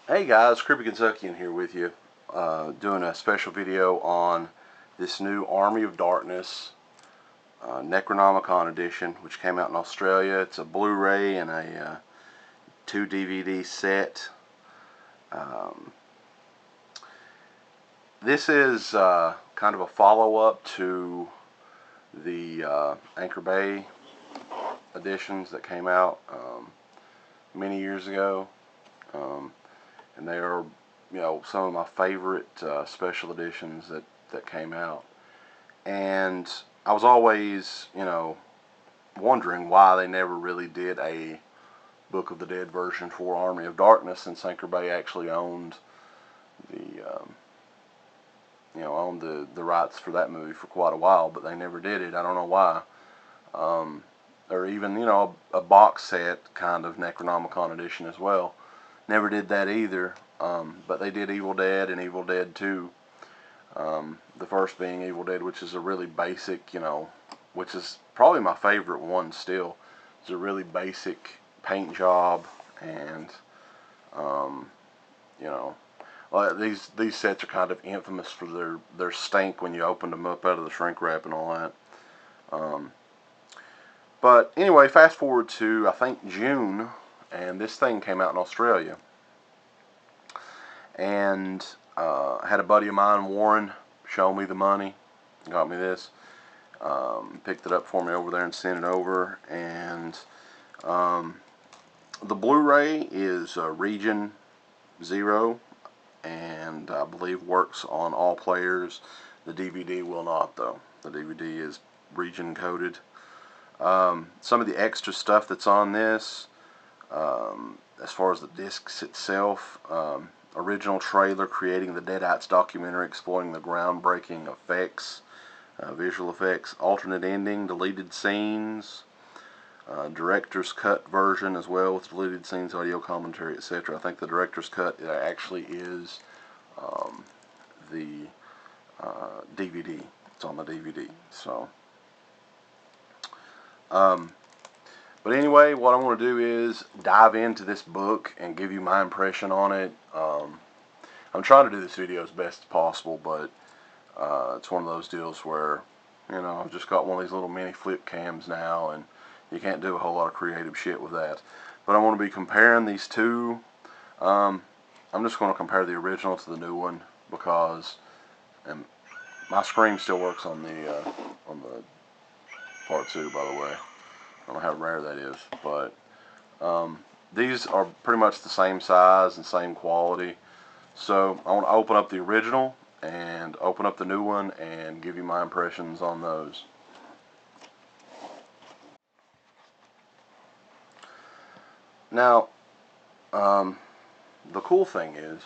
Hey guys, Creepy Kentuckian here with you, doing a special video on this new Army of Darkness Necronomicon edition, which came out in Australia. It's a Blu-ray and a 2 DVD set. This is kind of a follow-up to the Anchor Bay editions that came out many years ago. And they are, some of my favorite special editions that came out. And I was always, wondering why they never really did a Book of the Dead version for Army of Darkness, since Anchor Bay actually owned the rights for that movie for quite a while, but they never did it. I don't know why. Or even, a box set kind of Necronomicon edition as well. Never did that either, but they did Evil Dead and Evil Dead 2. The first being Evil Dead, which is a really basic, which is probably my favorite one still. It's a really basic paint job, and these sets are kind of infamous for their stink when you opened them up out of the shrink wrap and all that. But anyway, fast forward to I think June, and this thing came out in Australia. And I had a buddy of mine, Warren, show me the money, got me this, picked it up for me over there and sent it over. And the Blu-ray is Region 0, and I believe works on all players. The DVD will not, though. The DVD is region coded. Some of the extra stuff that's on this, as far as the discs itself, original trailer creating the Deadites documentary exploring the groundbreaking effects, visual effects, alternate ending, deleted scenes, director's cut version as well with deleted scenes, audio commentary, etc. I think the director's cut actually is the DVD. It's on the DVD. So. But anyway, what I want to do is dive into this book and give you my impression on it. I'm trying to do this video as best as possible, but it's one of those deals where, I've just got one of these little mini flip cams now, and you can't do a whole lot of creative shit with that. But I want to be comparing these two. I'm just going to compare the original to the new one, because my screen still works on the part 2, by the way. I don't know how rare that is, but these are pretty much the same size and same quality. So I want to open up the original and open up the new one and give you my impressions on those. Now, the cool thing is,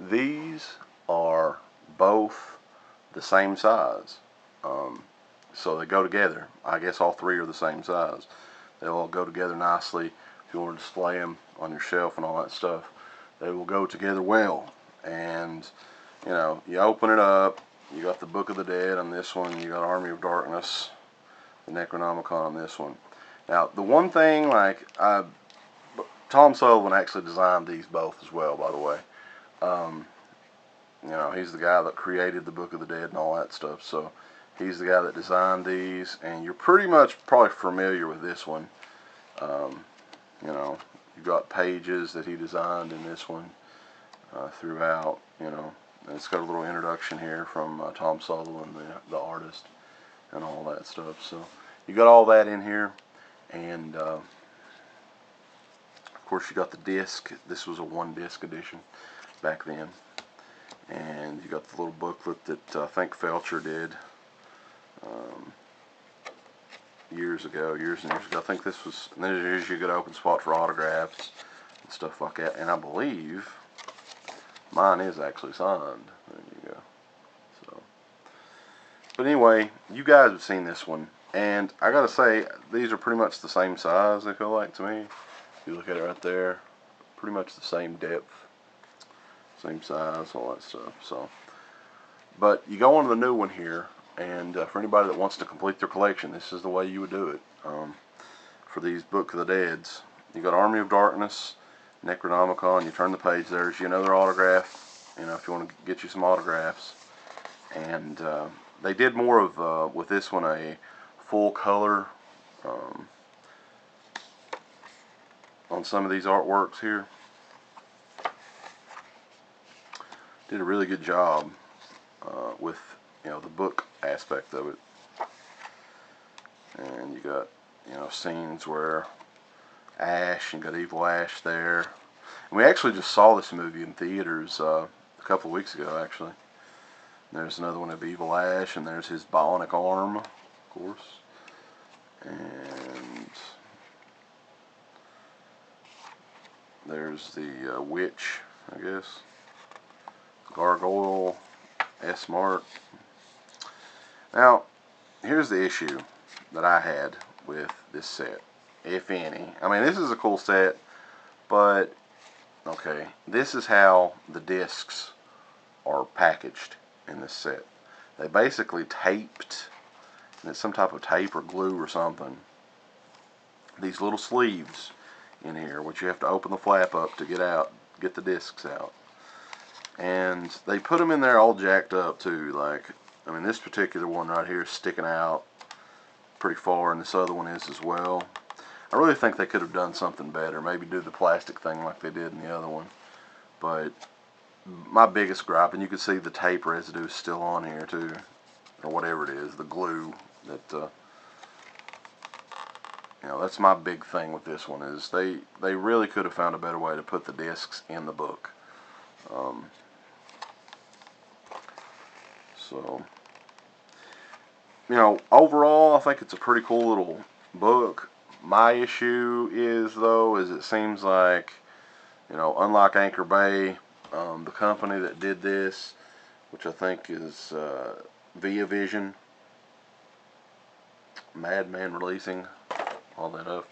these are both the same size. So they go together. I guess all three are the same size. They'll all go together nicely. If you want to display them on your shelf and all that stuff, they will go together well. And, you open it up, you got the Book of the Dead on this one, you got Army of Darkness, the Necronomicon on this one. Now, the one thing, Tom Sullivan actually designed these both as well, by the way. He's the guy that created the Book of the Dead and all that stuff, so he's the guy that designed these, and you're pretty much probably familiar with this one. You've got pages that he designed in this one throughout, and it's got a little introduction here from Tom Sullivan, the artist, and all that stuff. So you got all that in here, and of course you got the disc. This was a 1-disc edition back then, and you got the little booklet that I think Felcher did years and years ago. I think this was, and then here's your good open spot for autographs and stuff like that. And I believe mine is actually signed. There you go. So, but anyway, you guys have seen this one, and I gotta say, these are pretty much the same size, they feel like to me. If you look at it right there, pretty much the same depth, same size, all that stuff. So, but you go on to the new one here. And for anybody that wants to complete their collection, this is the way you would do it. For these Book of the Deads, you got Army of Darkness, Necronomicon. You turn the page, there's another autograph, if you want to get you some autographs. And they did more of, with this one, a full color on some of these artworks here. Did a really good job with the book aspect of it. And you got scenes where Ash, and got Evil Ash there. And we actually just saw this movie in theaters a couple of weeks ago, actually. There's another one of Evil Ash, and there's his bionic arm, of course. And there's the witch, I guess. Gargoyle, S-Mart. Now, here's the issue that I had with this set, if any. I mean, this is a cool set, but, okay, this is how the discs are packaged in this set. They basically taped, and it's some type of tape or glue or something, these little sleeves in here, which you have to open the flap up to get the discs out. And they put them in there all jacked up too. Like, I mean, this particular one right here is sticking out pretty far, and this other one is as well. I really think they could have done something better. Maybe do the plastic thing like they did in the other one. But my biggest gripe, and you can see the tape residue is still on here too, or whatever it is, the glue that that's my big thing with this one, is they really could have found a better way to put the discs in the book. So, overall, I think it's a pretty cool little book. My issue is, though, it seems like, unlike Anchor Bay, the company that did this, which I think is Via Vision, Madman Releasing, all that up,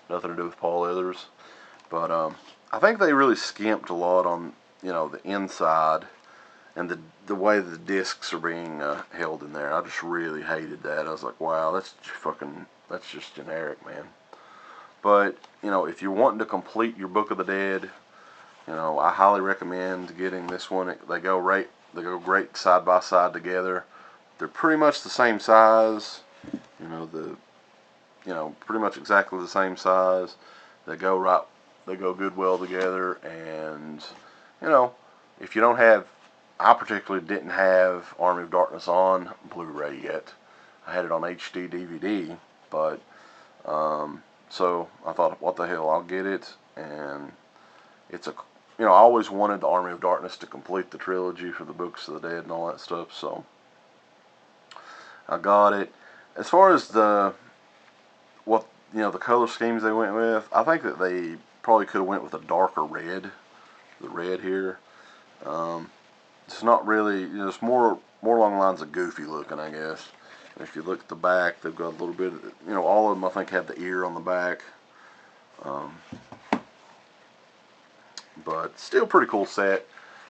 nothing to do with Paul Ethers, but I think they really skimped a lot on, the inside and the way the discs are being held in there. I just really hated that. I was like, wow, that's just generic, man. But, if you're wanting to complete your Book of the Dead, I highly recommend getting this one. They go great side by side together. They're pretty much the same size. Pretty much exactly the same size. They go good well together. And, if you don't have, I particularly didn't have Army of Darkness on Blu-ray yet. I had it on HD DVD, but so I thought, what the hell, I'll get it. And it's I always wanted the Army of Darkness to complete the trilogy for the Books of the Dead and all that stuff, so I got it. As far as the color schemes they went with, I think that they probably could have went with a darker red. The red here. It's not really, it's more along the lines of goofy looking, I guess. And if you look at the back, they've got a little bit of, all of them I think have the ear on the back. But still pretty cool set.